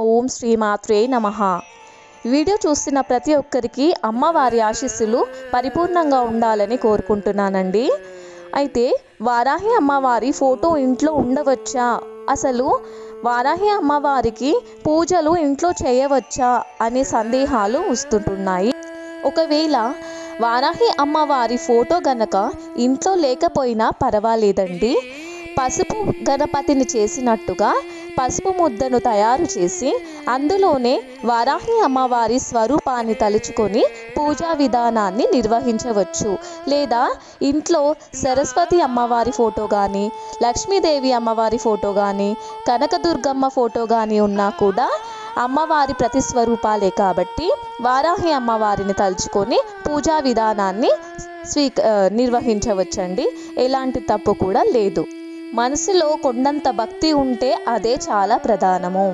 ఓం శ్రీమాత్రే నమః. వీడియో చూస్తున్న ప్రతి ఒక్కరికి అమ్మవారి ఆశీస్సులు పరిపూర్ణంగా ఉండాలని కోరుకుంటున్నానండి. అయితే వారాహి అమ్మవారి ఫోటో ఇంట్లో ఉండవచ్చా, అసలు వారాహి అమ్మవారికి పూజలు ఇంట్లో చేయవచ్చా అనే సందేహాలు వస్తుంటున్నాయి. ఒకవేళ వారాహి అమ్మవారి ఫోటో గనక ఇంట్లో లేకపోయినా పర్వాలేదండి. పసుపు గణపతిని చేసినట్టుగా పసుపు ముద్దను తయారు చేసి అందులోనే వారాహి అమ్మవారి స్వరూపాన్ని తలుచుకొని పూజా విధానాన్ని నిర్వహించవచ్చు. లేదా ఇంట్లో సరస్వతి అమ్మవారి ఫోటో కానీ, లక్ష్మీదేవి అమ్మవారి ఫోటో కానీ, కనకదుర్గమ్మ ఫోటో కానీ ఉన్నా కూడా అమ్మవారి ప్రతిస్వరూపాలే కాబట్టి వారాహి అమ్మవారిని తలుచుకొని పూజా విధానాన్ని నిర్వహించవచ్చండి. ఎలాంటి తప్పు కూడా లేదు. మనసులో కొండంత భక్తి ఉంటే అదే చాలా ప్రధానము.